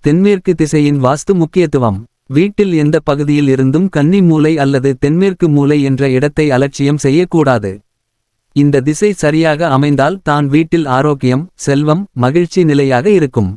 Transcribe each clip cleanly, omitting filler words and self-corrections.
தென்மேற்கு திசையின் வாஸ்து முக்கியத்துவம். வீட்டில் எந்த பகுதியில் இருந்தும் கன்னி மூலை அல்லது தென்மேற்கு மூலை என்ற இடத்தை அலட்சியம் செய்யக்கூடாது. இந்த திசை சரியாக அமைந்தால் தான் வீட்டில் ஆரோக்கியம், செல்வம், மகிழ்ச்சி நிலையாக இருக்கும்.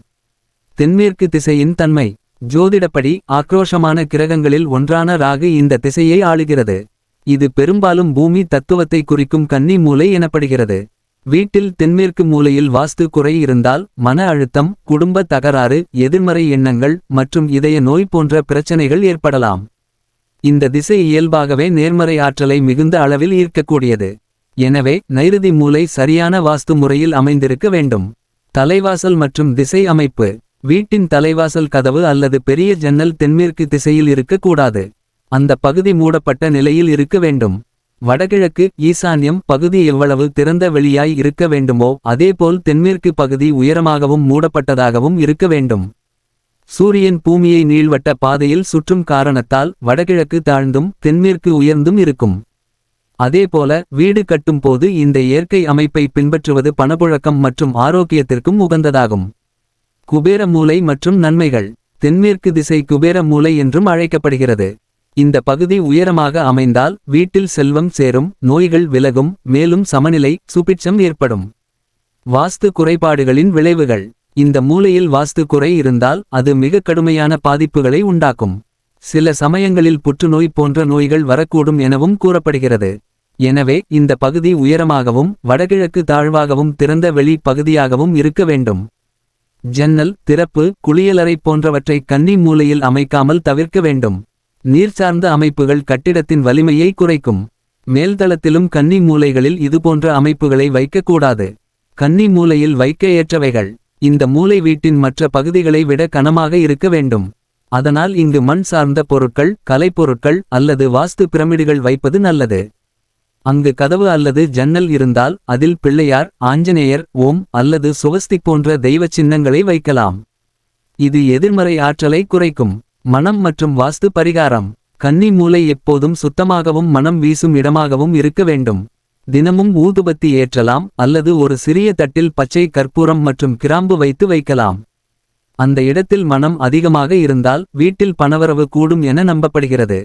தென்மேற்கு திசையின் தன்மை. ஜோதிடப்படி ஆக்ரோஷமான கிரகங்களில் ஒன்றான ராகு இந்த திசையை ஆளுகிறது. இது பெரும்பாலும் பூமி தத்துவத்தை குறிக்கும் கன்னி மூலை எனப்படுகிறது. வீட்டில் தென்மேற்கு மூலையில் வாஸ்து குறை இருந்தால் மன அழுத்தம், குடும்ப தகராறு, எதிர்மறை எண்ணங்கள் மற்றும் இதய நோய் போன்ற பிரச்சனைகள் ஏற்படலாம். இந்த திசை இயல்பாகவே நேர்மறை ஆற்றலை மிகுந்த அளவில் ஈர்க்கக்கூடியது. எனவே நைருதி மூலை சரியான வாஸ்து முறையில் அமைந்திருக்க வேண்டும். தலைவாசல் மற்றும் திசை அமைப்பு. வீட்டின் தலைவாசல் கதவு அல்லது பெரிய ஜன்னல் தென்மேற்கு திசையில் இருக்கக்கூடாது. அந்த பகுதி மூடப்பட்ட நிலையில் இருக்க வேண்டும். வடகிழக்கு ஈசான்யம் பகுதி எவ்வளவு திறந்த வெளியாய் இருக்க வேண்டுமோ அதேபோல் தென்மேற்கு பகுதி உயரமாகவும் மூடப்பட்டதாகவும் இருக்க வேண்டும். சூரியன் பூமியை நீள்வட்ட பாதையில் சுற்றும் காரணத்தால் வடகிழக்கு தாழ்ந்தும் தென்மேற்கு உயர்ந்தும் இருக்கும். அதேபோல வீடு கட்டும் போது இந்த இயற்கை அமைப்பை பின்பற்றுவது பணப்புழக்கம் மற்றும் ஆரோக்கியத்திற்கும் உகந்ததாகும். குபேர மூலை மற்றும் நன்மைகள். தென்மேற்கு திசை குபேர மூலை என்றும் அழைக்கப்படுகிறது. இந்த பகுதி உயரமாக அமைந்தால் வீட்டில் செல்வம் சேரும், நோய்கள் விலகும், மேலும் சமநிலை, சுபிட்சம் ஏற்படும். வாஸ்து குறைபாடுகளின் விளைவுகள். இந்த மூலையில் வாஸ்து குறை இருந்தால் அது மிக கடுமையான பாதிப்புகளை உண்டாக்கும். சில சமயங்களில் புற்றுநோய் போன்ற நோய்கள் வரக்கூடும் எனவும் கூறப்படுகிறது. எனவே இந்த பகுதி உயரமாகவும் வடகிழக்கு தாழ்வாகவும் திறந்த வெளி பகுதியாகவும் இருக்க வேண்டும். ஜன்னல், திறப்பு, குளியலறை போன்றவற்றை கன்னி மூலையில் அமைக்காமல் தவிர்க்க வேண்டும். நீர்சார்ந்த அமைப்புகள் கட்டிடத்தின் வலிமையை குறைக்கும். மேல்தளத்திலும் கன்னி மூலைகளில் இதுபோன்ற அமைப்புகளை வைக்கக்கூடாது. கன்னி மூலையில் வைக்க ஏற்றவைகள். இந்த மூலை வீட்டின் மற்ற பகுதிகளை விட கனமாக இருக்க வேண்டும். அதனால் இங்கு மண் சார்ந்த பொருட்கள், கலைப்பொருட்கள் அல்லது வாஸ்து பிரமிடுகள் வைப்பது நல்லது. அங்கு கதவு அல்லது ஜன்னல் இருந்தால் அதில் பிள்ளையார், ஆஞ்சநேயர், ஓம் அல்லது சுவஸ்திக் போன்ற தெய்வ சின்னங்களை வைக்கலாம். இது எதிர்மறை ஆற்றலை குறைக்கும். மனம் மற்றும் வாஸ்து பரிகாரம். கன்னி மூலை எப்போதும் சுத்தமாகவும் மனம் வீசும் இடமாகவும் இருக்க வேண்டும். தினமும் ஊதுபத்தி ஏற்றலாம் அல்லது ஒரு சிறிய தட்டில் பச்சை கற்பூரம் மற்றும் கிராம்பு வைத்து வைக்கலாம். அந்த இடத்தில் மனம் அதிகமாக இருந்தால் வீட்டில் பணவரவு கூடும் என நம்பப்படுகிறது.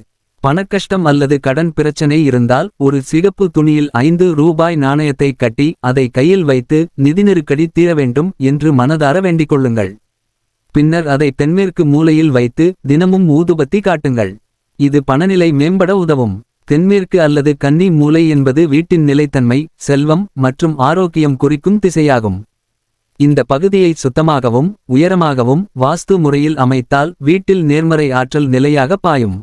பணக்கஷ்டம் அல்லது கடன் பிரச்சனை இருந்தால் ஒரு சிகப்பு துணியில் 5 ரூபாய் நாணயத்தை கட்டி அதை கையில் வைத்து நிதி நெருக்கடி தீர வேண்டும் என்று மனதார வேண்டிக்கொள்ளுங்கள். பின்னர் அதை தென்மேற்கு மூலையில் வைத்து தினமும் ஊதுபத்தி காட்டுங்கள். இது பணநிலை மேம்பட உதவும். தென்மேற்கு அல்லது கன்னி மூலை என்பது வீட்டின் நிலைத்தன்மை, செல்வம் மற்றும் ஆரோக்கியம் குறிக்கும் திசையாகும். இந்த பகுதியை சுத்தமாகவும் உயரமாகவும் வாஸ்து முறையில் அமைத்தால் வீட்டில் நேர்மறை ஆற்றல் நிலையாக பாயும்.